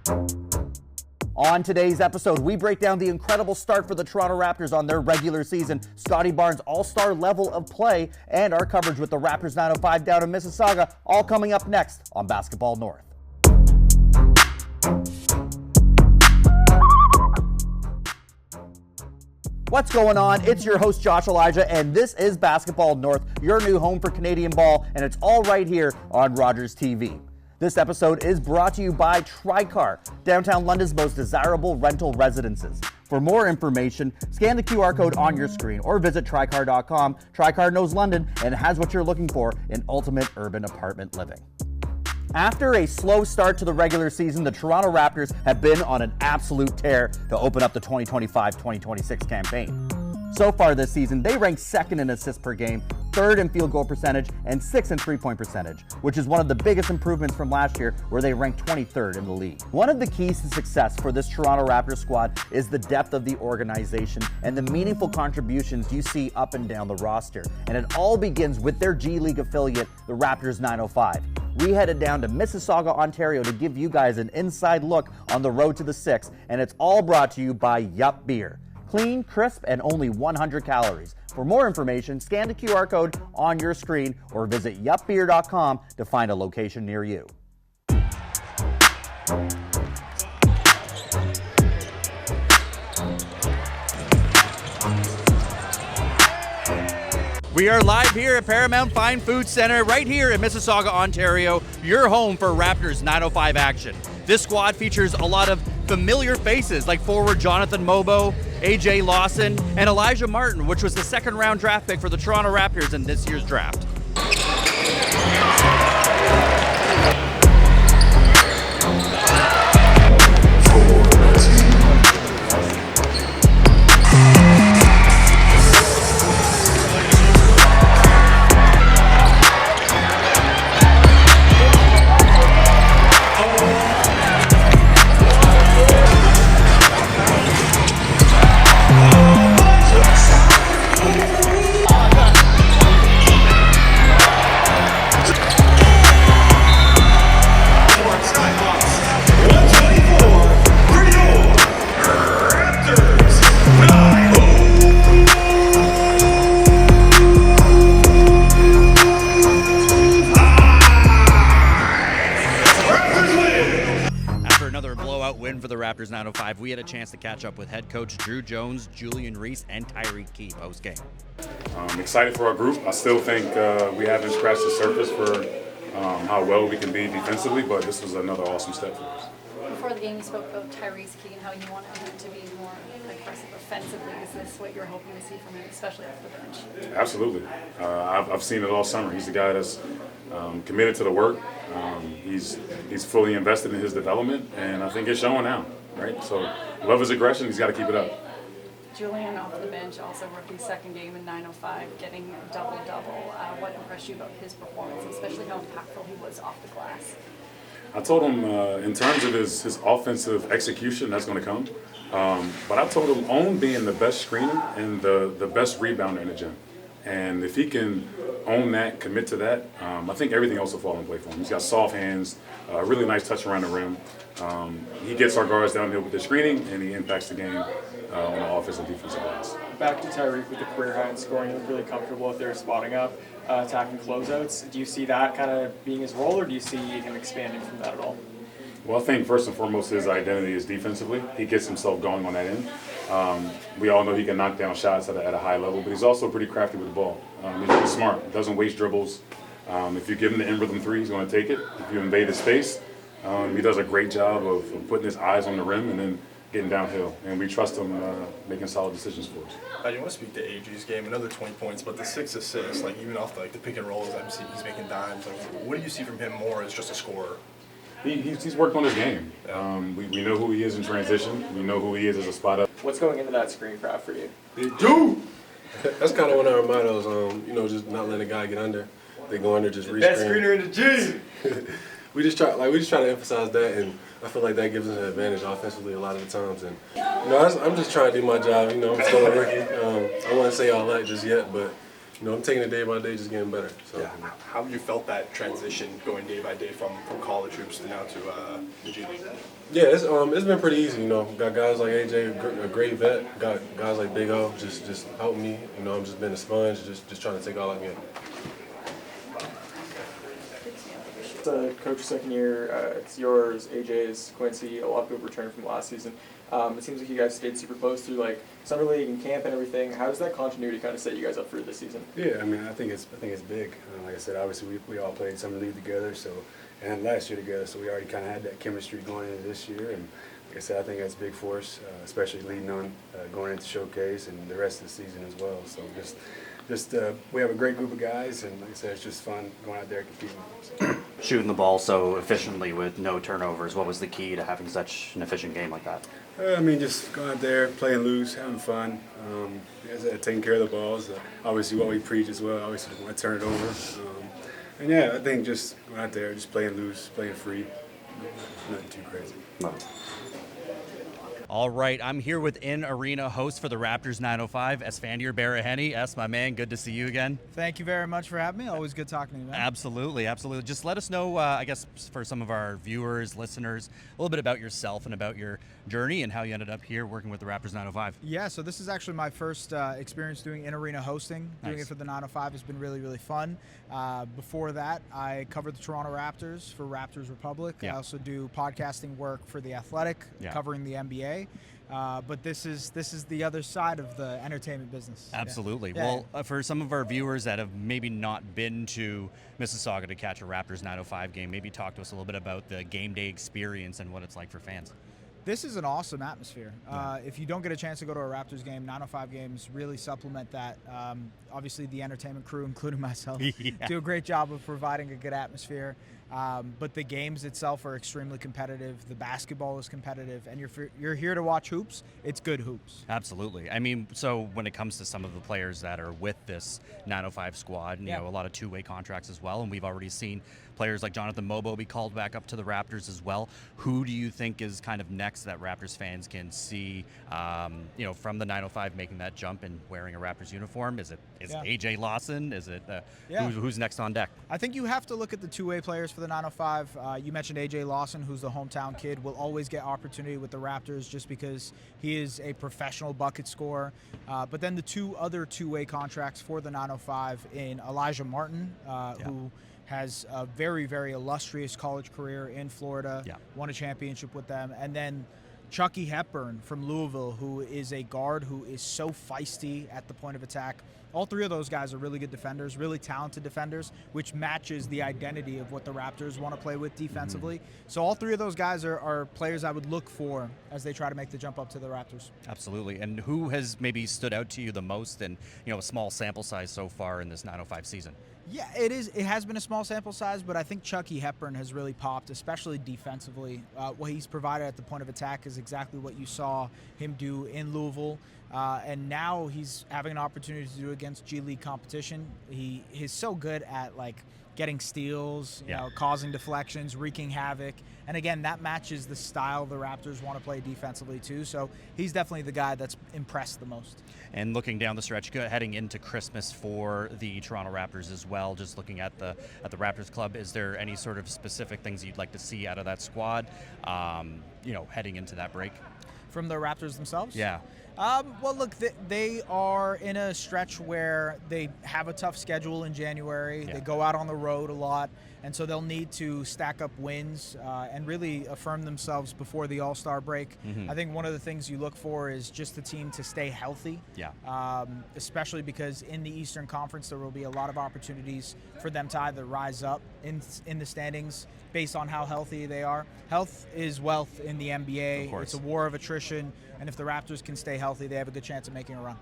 On today's episode, we break down the incredible start for the Toronto Raptors on their regular season, Scottie Barnes All-Star level of play, and our coverage with the Raptors 905 down in Mississauga, all coming up next on Basketball North. What's going on? It's your host, Josh Elijah, and this is Basketball North, your new home for Canadian ball, and it's all right here on Rogers TV. This episode is brought to you by Tyreke, downtown London's most desirable rental residences. For more information, scan the QR code on your screen or visit trycar.com. Tryeke knows London and has what you're looking for in ultimate urban apartment living. After a slow start to the regular season, the Toronto Raptors have been on an absolute tear to open up the 2025-2026 campaign. So far this season, they rank second in assists per game, third in field goal percentage, and sixth in three-point percentage, which is one of the biggest improvements from last year, where they ranked 23rd in the league. One of the keys to success for this Toronto Raptors squad is the depth of the organization and the meaningful contributions you see up and down the roster. And it all begins with their G League affiliate, the Raptors 905. We headed down to Mississauga, Ontario to give you guys an inside look on the road to the Six, and it's all brought to you by Yup Beer. Clean, crisp, and only 100 calories. For more information, scan the QR code on your screen or visit yupbeer.com to find a location near you. We are live here at Paramount Fine Food Center, right here in Mississauga, Ontario, your home for Raptors 905 action. This squad features a lot of familiar faces like forward Jonathan Mobo, AJ Lawson, and Elijah Martin, which was the second-round draft pick for the Toronto Raptors in this year's draft. For the Raptors 905, we had a chance to catch up with head coach Drew Jones, Julian, Reese, and Tyreke post-game. I'm excited for our group. I still think we haven't scratched the surface for how well we can be defensively, but this was another awesome step for us. Before the game, you spoke about Tyreke and how you wanted him to be more aggressive offensively. Is this what you're hoping to see from him, especially off the bench? Absolutely. I've seen it all summer. He's the guy that's committed to the work. He's fully invested in his development, and I think it's showing now, right? So, love his aggression. He's got to keep it up. Julian off the bench, also rookie second game in 905, getting a double-double. What impressed you about his performance, especially how impactful he was off the glass? I told him in terms of his offensive execution, that's going to come. But I told him own being the best screener and the best rebounder in the gym. And if he can own that, commit to that, I think everything else will fall in play for him. He's got soft hands, really nice touch around the rim. He gets our guards downhill with the screening, and he impacts the game on the offensive and defensive glass. Back to Tyreke with the career high in scoring. He looked really comfortable out there spotting up, attacking closeouts. Do you see that kind of being his role, or do you see him expanding from that at all? Well, I think first and fourmost his identity is defensively. He gets himself going on that end. We all know he can knock down shots at a high level, but he's also pretty crafty with the ball. He's smart, doesn't waste dribbles. If you give him the in-rhythm three, he's going to take it. If you invade his space, he does a great job of putting his eyes on the rim and then getting downhill. And we trust him making solid decisions for us. I want to speak to AG's game, another 20 points, but the 6 assists, like even off the pick and rolls, he's making dimes. What do you see from him more as just a scorer? He's worked on his game. We know who he is in transition. We know who he is as a spot up. What's going into that screen craft for you? They do! That's kind of one of our mottos, just not letting a guy get under. They go under, just best screener in the G! we just try to emphasize that, and I feel like that gives us an advantage offensively a lot of the times. And I'm just trying to do my job. I'm still a rookie. I wouldn't say all that just yet, but I'm taking it day by day, just getting better. So. Yeah. How have you felt that transition going day by day from college hoops to now to the G League? Yeah, it's been pretty easy. Got guys like AJ, a great vet. Got guys like Big O, just helping me. I'm just been a sponge, just trying to take all I can. Coach second year, it's yours, AJ's, Quincy, a lot of people returned from last season. It seems like you guys stayed super close through like summer league and camp and everything. How does that continuity kind of set you guys up for this season? Yeah, I think it's big. Like I said, obviously we all played summer league together, and last year together, so we already kind of had that chemistry going into this year. And like I said, I think that's big for us, especially leading on going into showcase and the rest of the season as well. So we have a great group of guys, and like I said, it's just fun going out there and competing. So. Shooting the ball so efficiently with no turnovers, what was the key to having such an efficient game like that? Just going out there, playing loose, having fun, taking care of the balls. Obviously, what we preach as well. Obviously, we want to turn it over. I think just going out there, just playing loose, playing free, nothing too crazy. No. All right, I'm here with in-arena host for the Raptors 905, Esfandiar Baraheni. Es, my man, good to see you again. Thank you very much for having me. Always good talking to you, man. Absolutely, absolutely. Just let us know, I guess, for some of our viewers, listeners, a little bit about yourself and about your journey and how you ended up here working with the Raptors 905. Yeah, so this is actually my first experience doing in-arena hosting. Doing it for the 905 has been really, really fun. Before that, I covered the Toronto Raptors for Raptors Republic. Yeah. I also do podcasting work for The Athletic, covering the NBA. But this is the other side of the entertainment business. Absolutely. Yeah. Well, for some of our viewers that have maybe not been to Mississauga to catch a Raptors 905 game, maybe talk to us a little bit about the game day experience and what it's like for fans. This is an awesome atmosphere. If you don't get a chance to go to a Raptors game, 905 games really supplement that. Obviously, the entertainment crew, including myself, do a great job of providing a good atmosphere. But the games itself are extremely competitive. The basketball is competitive, and you're here to watch hoops. It's good hoops. Absolutely. So when it comes to some of the players that are with this 905 squad, you know, a lot of two-way contracts as well, and we've already seen players like Jonathan Mobo be called back up to the Raptors as well. Who do you think is kind of next that Raptors fans can see, from the 905 making that jump and wearing a Raptors uniform? Is it AJ Lawson? Is it who's next on deck? I think you have to look at the two-way players for the 905. You mentioned AJ Lawson, who's the hometown kid, will always get opportunity with the Raptors just because he is a professional bucket scorer. But then the two other two-way contracts for the 905 in Elijah Martin, who has a very, very illustrious college career in Florida, won a championship with them. And then Chucky Hepburn from Louisville, who is a guard who is so feisty at the point of attack. All three of those guys are really good defenders, really talented defenders, which matches the identity of what the Raptors want to play with defensively. So all three of those guys are players I would look for as they try to make the jump up to the Raptors. Absolutely. And who has maybe stood out to you the most in a small sample size so far in this 905 season? Yeah, it is. It has been a small sample size, but I think Chucky Hepburn has really popped, especially defensively. What he's provided at the point of attack is exactly what you saw him do in Louisville. And now he's having an opportunity to do against G League competition. He's so good at getting steals, causing deflections, wreaking havoc. And again, that matches the style the Raptors want to play defensively too. So he's definitely the guy that's impressed the most. And looking down the stretch, heading into Christmas for the Toronto Raptors as well, just looking at the Raptors club, is there any sort of specific things you'd like to see out of that squad, heading into that break? From the Raptors themselves? Yeah. Well, look, they are in a stretch where they have a tough schedule in January. They go out on the road a lot, and so they'll need to stack up wins and really affirm themselves before the All-Star break. I think one of the things you look for is just the team to stay healthy, especially because in the Eastern Conference there will be a lot of opportunities for them to either rise up in the standings based on how healthy they are. Health is wealth in the NBA. It's a war of attrition. And if the Raptors can stay healthy, they have a good chance of making a run.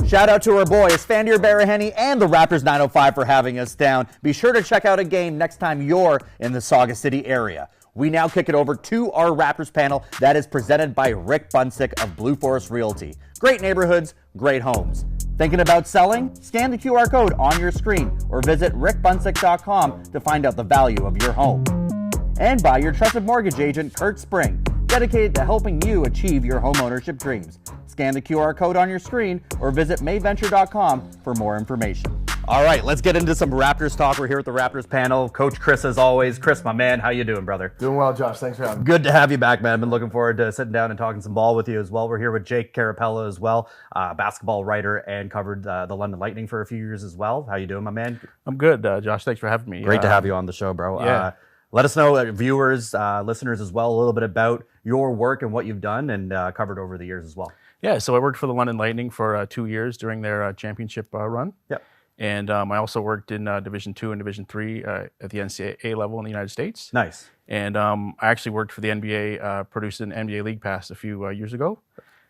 Shout out to our boy Esfandiar Baraheni and the Raptors 905 for having us down. Be sure to check out a game next time you're in the Sauga City area. We now kick it over to our Raptors panel that is presented by Rick Bunsick of Blue Forest Realty. Great neighborhoods, great homes. Thinking about selling? Scan the QR code on your screen or visit rickbunsick.com to find out the value of your home. And by your trusted mortgage agent, Kurt Spring, dedicated to helping you achieve your homeownership dreams. Scan the QR code on your screen or visit mayventure.com for more information. All right, let's get into some Raptors talk. We're here with the Raptors panel. Coach Chris, as always. Chris, my man, how you doing, brother? Doing well, Josh. Thanks for having me. Good to have you back, man. I've been looking forward to sitting down and talking some ball with you as well. We're here with Jake Carapella as well, basketball writer and covered the London Lightning for a few years as well. How you doing, my man? I'm good, Josh. Thanks for having me. Great to have you on the show, bro. Yeah. Let us know, viewers, listeners as well, a little bit about your work and what you've done and covered over the years as well. Yeah, so I worked for the London Lightning for 2 years during their championship run. Yep. And I also worked in Division II and Division III at the NCAA level in the United States. Nice. And I actually worked for the NBA, produced an NBA League Pass a few years ago.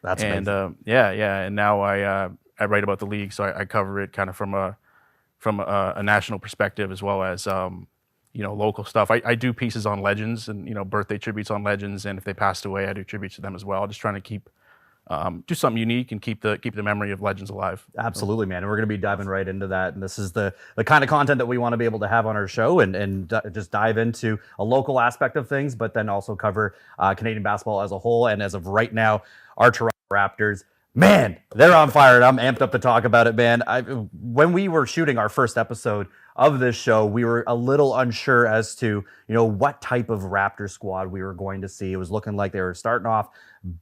That's amazing. And and now I write about the league, so I cover it kind of from a national perspective as well as local stuff. I do pieces on legends and birthday tributes on legends, and if they passed away, I do tributes to them as well. Just trying to keep do something unique and keep the memory of legends alive. Absolutely, man. And we're going to be diving right into that. And this is the kind of content that we want to be able to have on our show and just dive into a local aspect of things, but then also cover Canadian basketball as a whole. And as of right now, our Toronto Raptors, man, they're on fire. And I'm amped up to talk about it, man. When we were shooting our first episode of this show, we were a little unsure as to, what type of Raptor squad we were going to see. It was looking like they were starting off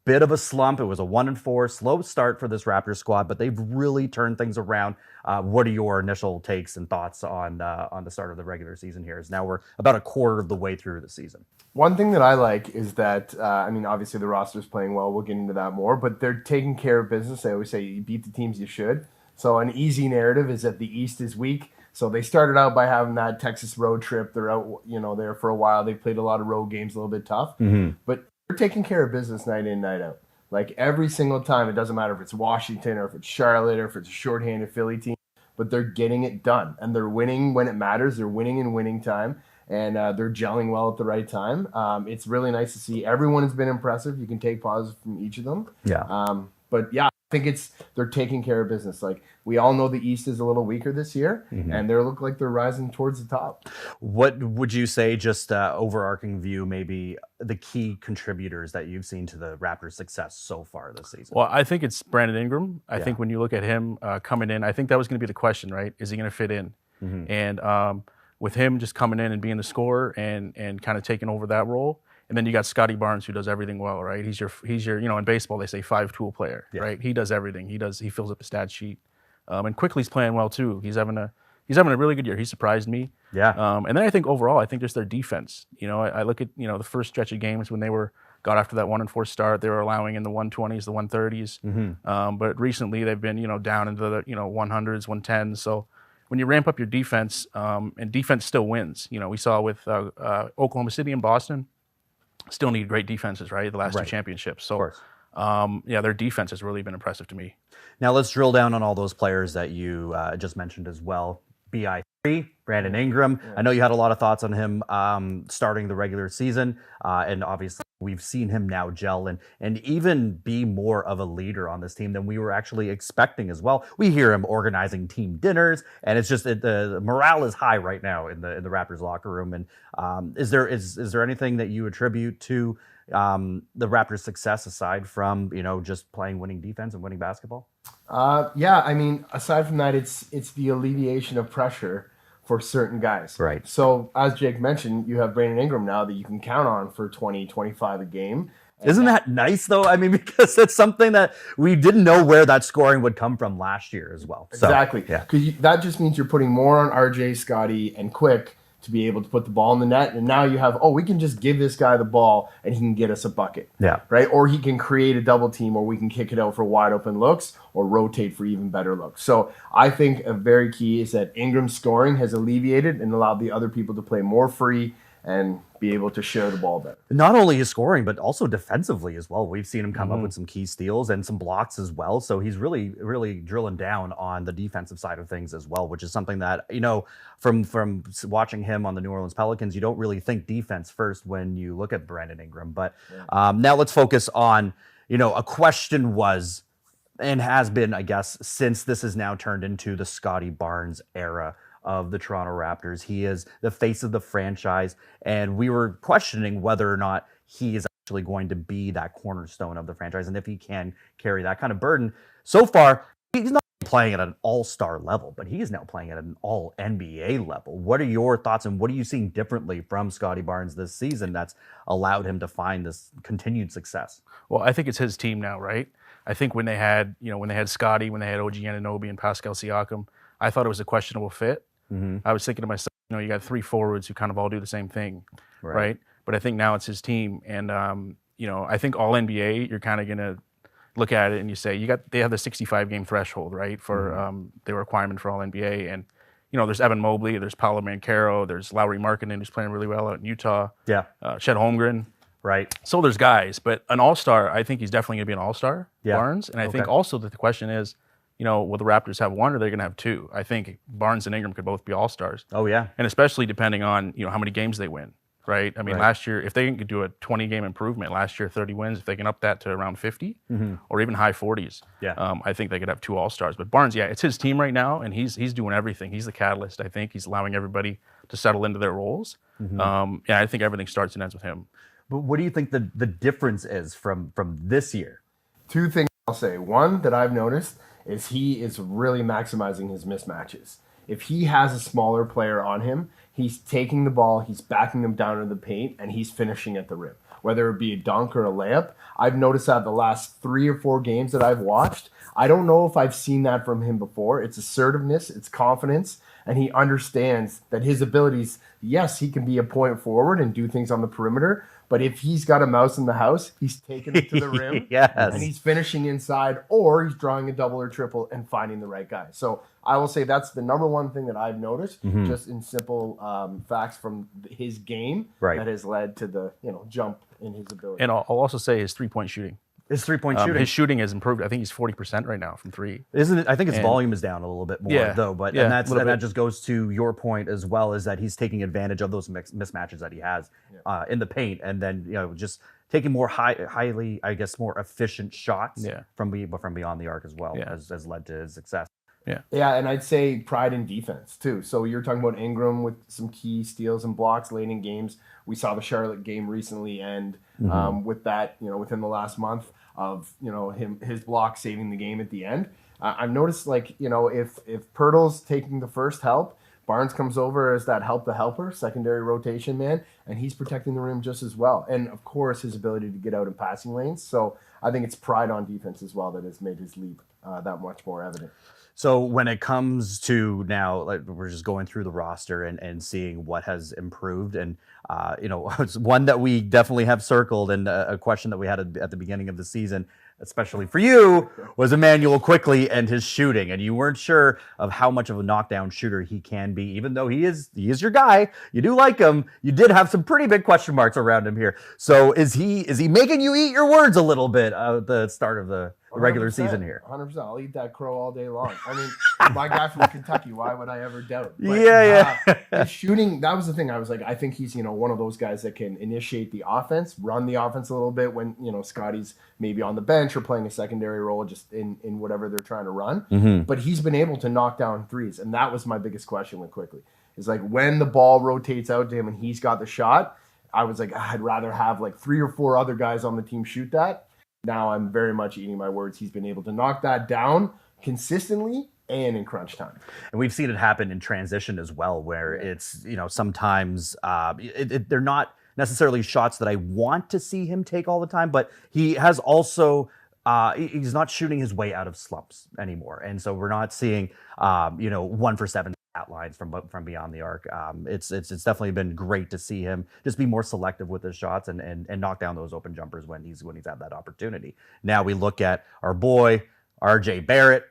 bit of a slump. It was a 1-4 slow start for this Raptor squad, but they've really turned things around. What are your initial takes and thoughts on the start of the regular season here? As now we're about a quarter of the way through the season. One thing that I like is that, obviously the roster's playing well. We'll get into that more, but they're taking care of business. I always say you beat the teams you should. So an easy narrative is that the East is weak. So they started out by having that Texas road trip. They're out, there for a while. They played a lot of road games, a little bit tough. Mm-hmm. But they're taking care of business night in, night out. Like every single time, it doesn't matter if it's Washington or if it's Charlotte or if it's a shorthanded Philly team, but they're getting it done. And they're winning when it matters. They're winning in winning time. And they're gelling well at the right time. It's really nice to see. Everyone has been impressive. You can take positive from each of them. Yeah. But yeah, I think they're taking care of business. Like we all know the East is a little weaker this year, Mm-hmm. and they look like they're rising towards the top. What would you say, just overarching view, maybe the key contributors that you've seen to the Raptors' success so far this season? Well, I think it's Brandon Ingram. I Yeah. think when you look at him coming in, I think that was going to be the question, right? Is he going to fit in? Mm-hmm. And with him just coming in and being the scorer and kind of taking over that role. And then you got Scottie Barnes, who does everything well, right? He's your in baseball they say 5-tool player, Yeah. right? He does everything. He fills up the stat sheet. And Quickly's playing well too. He's having a really good year. He surprised me. Yeah. And then I think overall, I think just their defense. I look at the first stretch of games when they got after that 1-4 start, they were allowing in the 120s, the 130s. Mm-hmm. But recently they've been down into the 100s, 110s. So when you ramp up your defense, and defense still wins. We saw with Oklahoma City and Boston. Still need great defenses, right? The last two Right. championships. So, Of course. their defense has really been impressive to me. Now let's drill down on all those players that you just mentioned as well. BI3, Brandon Ingram. I know you had a lot of thoughts on him starting the regular season, and obviously we've seen him now gel and even be more of a leader on this team than we were actually expecting as well. We hear him organizing team dinners, and it's just the morale is high right now in the Raptors locker room. And is there anything that you attribute to the Raptors' success aside from just playing winning defense and winning basketball? Aside from that, it's the alleviation of pressure for certain guys. Right. So as Jake mentioned, you have Brandon Ingram now that you can count on for 20, 25 a game. Isn't that nice though? I mean, because it's something that we didn't know where that scoring would come from last year as well. So, Exactly. Yeah. Because that just means you're putting more on RJ, Scottie, and Quick to be able to put the ball in the net. And now you have, we can just give this guy the ball and he can get us a bucket. Yeah. Right? Or he can create a double team, or we can kick it out for wide open looks or rotate for even better looks. So I think a very key is that Ingram's scoring has alleviated and allowed the other people to play more free and be able to share the ball better. Not only his scoring, but also defensively as well. We've seen him come up with some key steals and some blocks as well. So he's really, really drilling down on the defensive side of things as well, which is something that, from watching him on the New Orleans Pelicans, you don't really think defense first when you look at Brandon Ingram. But now let's focus on, a question was and has been, I guess, since this has now turned into the Scottie Barnes era of the Toronto Raptors. He is the face of the franchise, and we were questioning whether or not he is actually going to be that cornerstone of the franchise, and if he can carry that kind of burden. So far, he's not playing at an all-star level, but he is now playing at an all-NBA level. What are your thoughts, and what are you seeing differently from Scottie Barnes this season that's allowed him to find this continued success? Well, I think it's his team now, right? I think when they had Scottie, when they had OG Anunoby and Pascal Siakam, I thought it was a questionable fit. I was thinking to myself, you got 3 forwards who kind of all do the same thing, right? But I think now it's his team, and I think all NBA, you're kind of gonna look at it and you say they have the 65 game threshold, right, for the requirement for all NBA, and there's Evan Mobley, there's Paolo Banchero, there's Lauri Markkanen who's playing really well out in Utah, Chet Holmgren, right? So there's guys, but an all-star, I think he's definitely gonna be an all-star, Barnes, and I think also that the question is, will the Raptors have one or they're going to have two? I think Barnes and Ingram could both be all-stars. Oh, yeah. And especially depending on, how many games they win, right? I mean, last year, if they can do a 20-game improvement, last year 30 wins, if they can up that to around 50 or even high 40s, I think they could have 2 all-stars. But Barnes, it's his team right now, and he's doing everything. He's the catalyst, I think. He's allowing everybody to settle into their roles. I think everything starts and ends with him. But what do you think the difference is from this year? 2 things I'll say. One that I've noticed is he is really maximizing his mismatches. If he has a smaller player on him, he's taking the ball, he's backing them down to the paint, and he's finishing at the rim. Whether it be a dunk or a layup, I've noticed that the last 3 or 4 games that I've watched, I don't know if I've seen that from him before. It's assertiveness, it's confidence, and he understands that his abilities, yes, he can be a point forward and do things on the perimeter, but if he's got a mouse in the house, he's taking it to the rim, and he's finishing inside, or he's drawing a double or triple and finding the right guy. So I will say that's the number one thing that I've noticed, just in simple facts from his game that has led to the jump in his ability. And I'll also say his 3-point shooting. His 3-point shooting. His shooting has improved. I think he's 40% right now from 3. Isn't it? I think his volume is down a little bit more, though. But that just goes to your point as well, is that he's taking advantage of those mismatches that he has in the paint, and then just taking more highly, I guess, more efficient shots from beyond the arc as well, has led to his success. Yeah, and I'd say pride in defense too. So you're talking about Ingram with some key steals and blocks late in games. We saw the Charlotte game recently end with that, within the last month of, his block saving the game at the end. I've noticed, if Pirtle's taking the first help, Barnes comes over as that help the helper, secondary rotation man, and he's protecting the rim just as well. And of course, his ability to get out in passing lanes. So I think it's pride on defense as well that has made his leap that much more evident. So when it comes to now, we're just going through the roster and seeing what has improved, and it's one that we definitely have circled, and a question that we had at the beginning of the season, especially for you, was Emmanuel Quickley and his shooting, and you weren't sure of how much of a knockdown shooter he can be, even though he is your guy. You do like him. You did have some pretty big question marks around him here. So is he making you eat your words a little bit at the start of the regular season here? 100%. I'll eat that crow all day long. I mean, my guy from Kentucky, why would I ever doubt? But, his shooting, that was the thing. I was like, I think he's, one of those guys that can initiate the offense, run the offense a little bit when, Scottie's maybe on the bench or playing a secondary role just in whatever they're trying to run. But he's been able to knock down threes. And that was my biggest question with Quickley. Is like when the ball rotates out to him and he's got the shot, I was like, I'd rather have like 3 or 4 other guys on the team shoot that. Now I'm very much eating my words. He's been able to knock that down consistently and in crunch time. And we've seen it happen in transition as well, where it's, sometimes they're not necessarily shots that I want to see him take all the time, but he has also, he's not shooting his way out of slumps anymore. And so we're not seeing, 1 for 7 stat lines from beyond the arc. It's definitely been great to see him just be more selective with his shots and knock down those open jumpers when he's had that opportunity. Now we look at our boy RJ Barrett,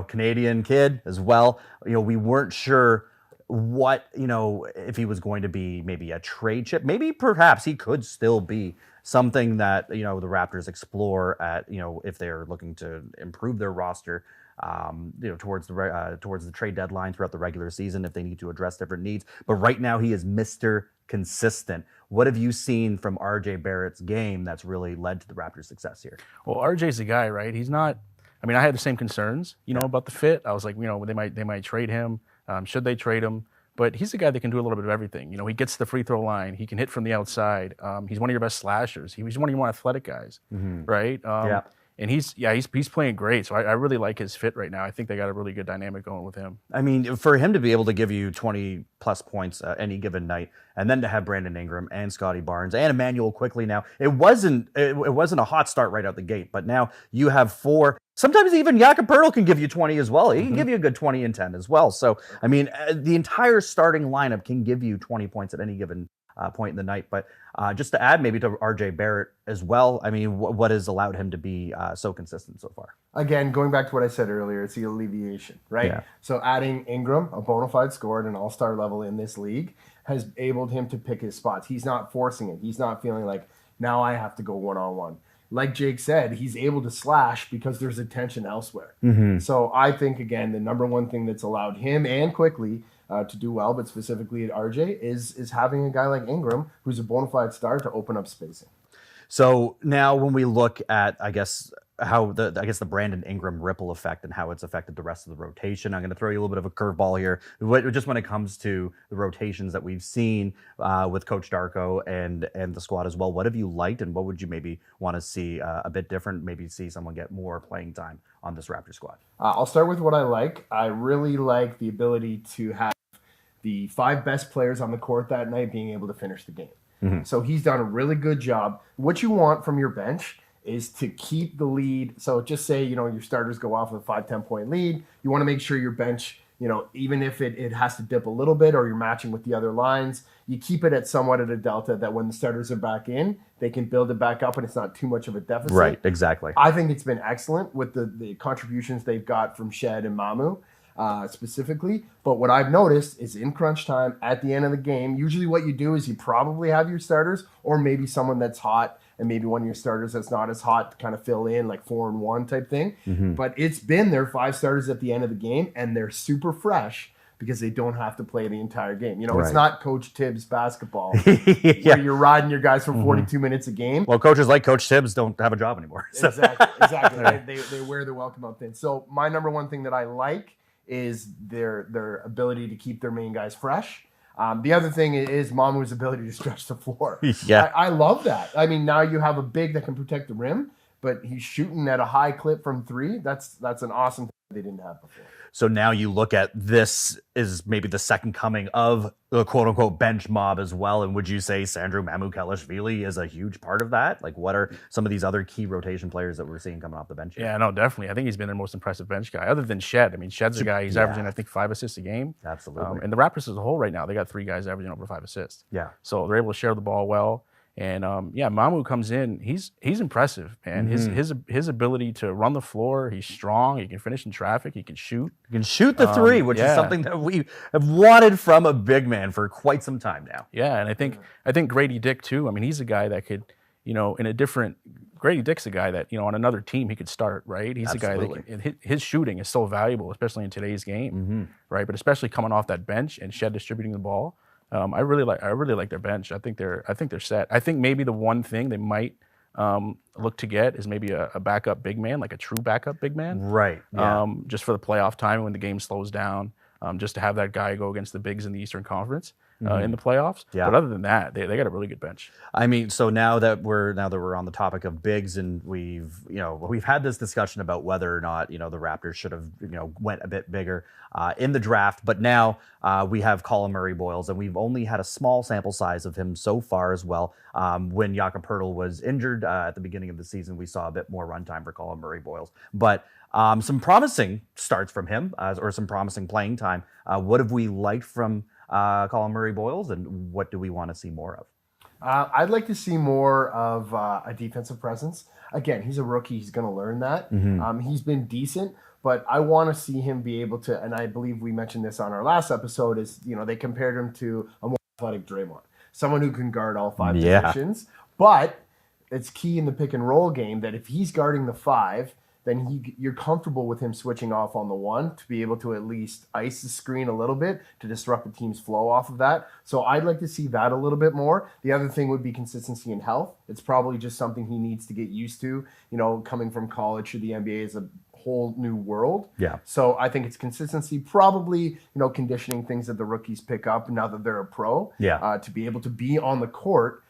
Canadian kid as well. We weren't sure what, if he was going to be maybe a trade chip. Maybe perhaps he could still be something that the Raptors explore at if they're looking to improve their roster. Towards the trade deadline throughout the regular season, if they need to address different needs. But right now he is Mr. Consistent. What have you seen from RJ Barrett's game that's really led to the Raptors' success here? Well, RJ's the guy, right? He's not. I mean, I had the same concerns, about the fit. I was like, they might trade him. Should they trade him? But he's a guy that can do a little bit of everything. You know, he gets to the free throw line. He can hit from the outside. He's one of your best slashers. He's one of your more athletic guys, right? And he's playing great. So I really like his fit right now. I think they got a really good dynamic going with him. I mean, for him to be able to give you 20 plus points any given night, and then to have Brandon Ingram and Scottie Barnes and Emmanuel quickly now, it wasn't a hot start right out the gate, but now you have 4. Sometimes even Jakob Poeltl can give you 20 as well. He can give you a good 20 and 10 as well. So, I mean, the entire starting lineup can give you 20 points at any given point in the night. But just to add maybe to RJ Barrett as well, I mean, what has allowed him to be so consistent so far? Again, going back to what I said earlier, it's the alleviation, right? Yeah. So adding Ingram, a bona fide scorer at an all-star level in this league, has enabled him to pick his spots. He's not forcing it. He's not feeling like, now I have to go one-on-one. Like Jake said, he's able to slash because there's attention elsewhere. So I think, again, the number one thing that's allowed him and quickly to do well, but specifically at RJ, is having a guy like Ingram, who's a bona fide star, to open up spacing. So now when we look at, I guess, the Brandon Ingram ripple effect and how it's affected the rest of the rotation, I'm going to throw you a little bit of a curveball here. Just when it comes to the rotations that we've seen with Coach Darko and the squad as well, what have you liked and what would you maybe want to see a bit different, maybe see someone get more playing time on this Raptor squad? I'll start with what I like. I really like the ability to have the 5 best players on the court that night being able to finish the game. So he's done a really good job. What you want from your bench is to keep the lead. So just say, your starters go off with a 5-10 point lead. You want to make sure your bench, even if it has to dip a little bit or you're matching with the other lines, you keep it at somewhat at a delta that when the starters are back in, they can build it back up and it's not too much of a deficit. Right, exactly. I think it's been excellent with the contributions they've got from Shed and Mamu. Specifically, but what I've noticed is in crunch time at the end of the game, usually what you do is you probably have your starters or maybe someone that's hot and maybe one of your starters that's not as hot to kind of fill in, like 4-and-1 type thing. But it's been their 5 starters at the end of the game and they're super fresh because they don't have to play the entire game. It's not Coach Tibbs basketball where you're riding your guys for 42 minutes a game. Well, coaches like Coach Tibbs don't have a job anymore. So. Exactly. They wear their welcome out thin. So my number one thing that I like is their ability to keep their main guys fresh. The other thing is Mamu's ability to stretch the floor. I love that. I mean, now you have a big that can protect the rim, but he's shooting at a high clip from 3. That's an awesome thing they didn't have before. So now you look at this is maybe the second coming of the quote-unquote bench mob as well. And would you say Sandro Mamukelashvili is a huge part of that? Like, what are some of these other key rotation players that we're seeing coming off the bench here? Yeah, no, definitely. I think he's been their most impressive bench guy, other than Shed. I mean, Shed's a guy, he's averaging, I think, 5 assists a game. Absolutely. And the Raptors as a whole right now, they got 3 guys averaging over 5 assists. Yeah. So they're able to share the ball well. And Mamu comes in. He's impressive, man. His ability to run the floor. He's strong. He can finish in traffic. He can shoot. He can shoot the 3, which is something that we have wanted from a big man for quite some time now. Yeah, and I think Grady Dick too. I mean, he's a guy that could, in a different. Grady Dick's a guy that on another team he could start. Right. He's Absolutely. a guy that his shooting is so valuable, especially in today's game. Right. But especially coming off that bench and Shed distributing the ball. I really like their bench. I think they're set. I think maybe the one thing they might look to get is maybe a backup big man, like a true backup big man. Right. Yeah. Just for the playoff time when the game slows down, just to have that guy go against the bigs in the Eastern Conference in the playoffs. Yeah. But other than that, they got a really good bench. I mean, so now that we're on the topic of bigs, and we've had this discussion about whether or not the Raptors should have went a bit bigger in the draft, but now we have Colin Murray Boyles, and we've only had a small sample size of him so far as well. When Jakob Poeltl was injured at the beginning of the season, we saw a bit more runtime for Colin Murray Boyles, but some promising starts from him or some promising playing time. What have we liked from Colin Murray Boyles, and what do we want to see more of? I'd like to see more of a defensive presence. Again, he's a rookie. He's going to learn that. He's been decent, but I want to see him be able to, and I believe we mentioned this on our last episode, is, they compared him to a more athletic Draymond, someone who can guard all 5 positions. But it's key in the pick and roll game that if he's guarding the 5, then you're comfortable with him switching off on the 1 to be able to at least ice the screen a little bit to disrupt the team's flow off of that. So I'd like to see that a little bit more. The other thing would be consistency in health. It's probably just something he needs to get used to. Coming from college to the NBA is a whole new world. Yeah. So I think it's consistency, probably, conditioning things that the rookies pick up now that they're a pro. Yeah. To be able to be on the court.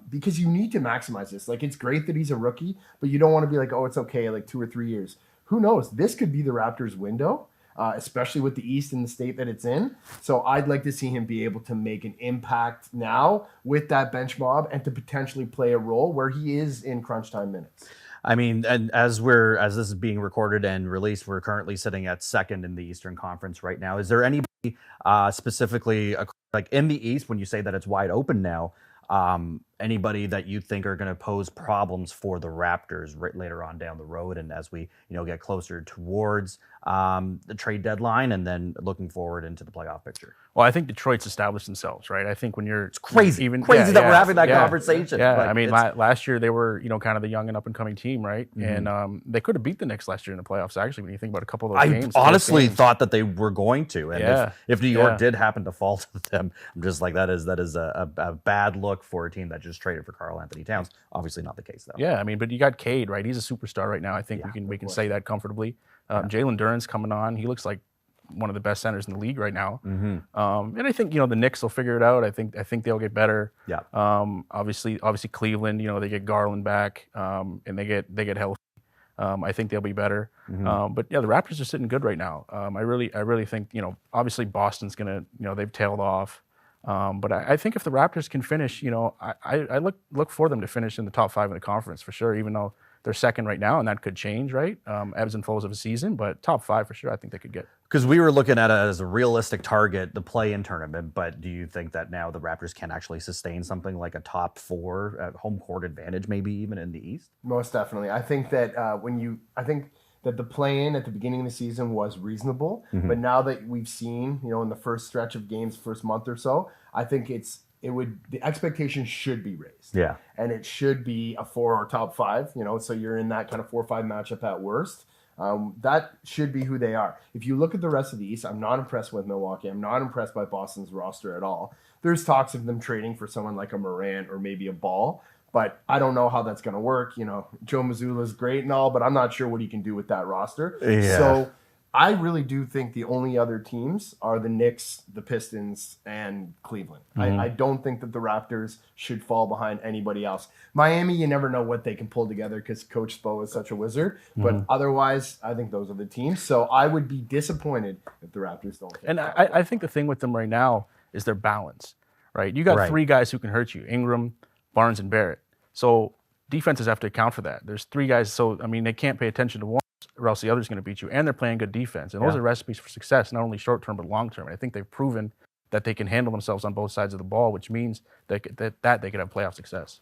Because you need to maximize this. Like, it's great that he's a rookie, but you don't want to be like, oh, it's okay, like 2 or 3 years. Who knows? This could be the Raptors' window, especially with the East and the state that it's in. So I'd like to see him be able to make an impact now with that bench mob and to potentially play a role where he is in crunch time minutes. I mean, and as this is being recorded and released, we're currently sitting at second in the Eastern Conference right now. Is there anybody specifically, like in the East, when you say that it's wide open now, anybody that you think are going to pose problems for the Raptors right later on down the road, and as we get closer towards the trade deadline and then looking forward into the playoff picture? Well, I think Detroit's established themselves, right? I think when it's crazy that we're having that conversation. Yeah, Like, I mean, last year they were kind of the young and up and coming team, right? Mm-hmm. And they could have beat the Knicks last year in the playoffs. Actually, when you think about a couple of those games, I honestly thought that they were going to, and if New York did happen to fall to them, I'm just like, that is a bad look for a team that just traded for Karl Anthony Towns. Obviously not the case though. Yeah, I mean, but you got Cade, right? He's a superstar right now. I think we can say that comfortably. Jalen Duren's coming on. He looks like one of the best centers in the league right now. Mm-hmm. And I think the Knicks will figure it out. I think they'll get better. Yeah. Obviously Cleveland. They get Garland back, and they get healthy. I think they'll be better. Mm-hmm. But yeah, the Raptors are sitting good right now. I really think obviously Boston's gonna they've tailed off. But I think if the Raptors can finish, I look for them to finish in the top 5 in the conference for sure, even though they're second right now, and that could change, right? Ebbs and flows of a season, but top 5 for sure, I think they could get. Because we were looking at it as a realistic target, the play-in tournament, but do you think that now the Raptors can actually sustain something like a top 4 home court advantage, maybe even in the East? Most definitely. I think that that the play-in at the beginning of the season was reasonable, but now that we've seen, in the first stretch of games, first month or so, I think the expectation should be raised. Yeah. And it should be a 4 or top 5, so you're in that kind of 4 or 5 matchup at worst. That should be who they are. If you look at the rest of the East, I'm not impressed with Milwaukee. I'm not impressed by Boston's roster at all. There's talks of them trading for someone like a Morant or maybe a Ball, but I don't know how that's going to work. Joe Mazzulla is great and all, but I'm not sure what he can do with that roster. Yeah. So I really do think the only other teams are the Knicks, the Pistons, and Cleveland. Mm-hmm. I don't think that the Raptors should fall behind anybody else. Miami, you never know what they can pull together because Coach Spo is such a wizard. But otherwise, I think those are the teams. So I would be disappointed if the Raptors don't. And I think the thing with them right now is their balance, right? You got 3 guys who can hurt you, Ingram, Barnes, and Barrett. So defenses have to account for that. There's 3 guys, so, I mean, they can't pay attention to one, or else the other's going to beat you. And they're playing good defense. And those are recipes for success, not only short-term but long-term. And I think they've proven that they can handle themselves on both sides of the ball, which means that they could have playoff success.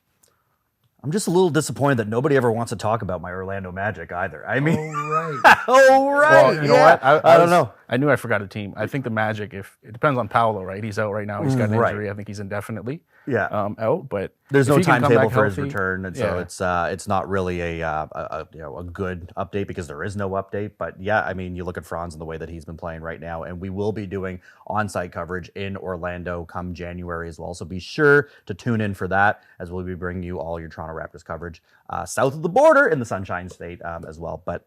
I'm just a little disappointed that nobody ever wants to talk about my Orlando Magic either. I mean, right. Well, you know what? I don't know. I knew I forgot a team. I think the Magic, if it depends on Paolo, right? He's out right now. He's got an injury. I think he's indefinitely out. But there's no timetable for his return, and so it's not really a good update because there is no update. But yeah, I mean, you look at Franz and the way that he's been playing right now, and we will be doing on-site coverage in Orlando come January as well. So be sure to tune in for that, as we'll be bringing you all your Toronto Raptors coverage south of the border in the Sunshine State as well. But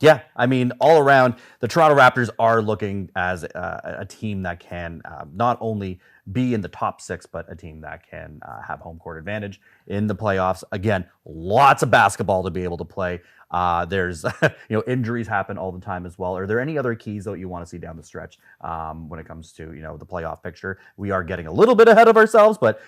yeah, I mean, all around, the Toronto Raptors are looking as a team that can not only be in the top 6, but a team that can have home court advantage in the playoffs. Again, lots of basketball to be able to play. There's injuries happen all the time as well. Are there any other keys that you want to see down the stretch when it comes to the playoff picture? We are getting a little bit ahead of ourselves, but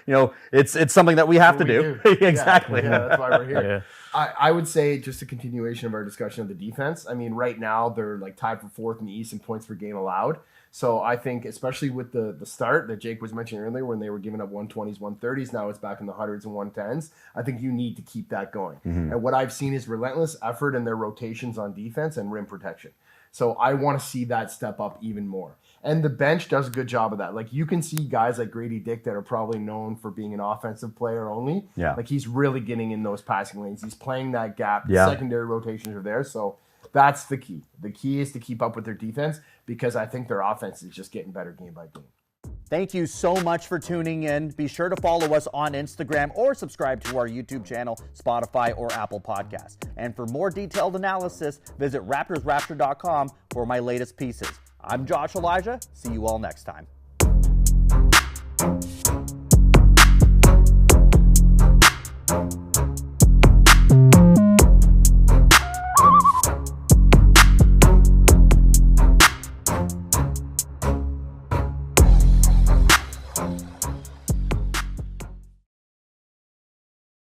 it's something that we have to do. Exactly. Yeah, that's why we're here. I would say just a continuation of our discussion of the defense. I mean, right now they're like tied for 4th in the East in points per game allowed. So I think, especially with the start that Jake was mentioning earlier, when they were giving up 120s, 130s, now it's back in the 100s and 110s. I think you need to keep that going. Mm-hmm. And what I've seen is relentless effort in their rotations on defense and rim protection. So I want to see that step up even more. And the bench does a good job of that. Like, you can see guys like Grady Dick that are probably known for being an offensive player only. Yeah. Like, he's really getting in those passing lanes. He's playing that gap. Yeah. Secondary rotations are there. So that's the key. The key is to keep up with their defense, because I think their offense is just getting better game by game. Thank you so much for tuning in. Be sure to follow us on Instagram or subscribe to our YouTube channel, Spotify, or Apple Podcasts. And for more detailed analysis, visit RaptorsRapture.com for my latest pieces. I'm Josh Elijah. See you all next time.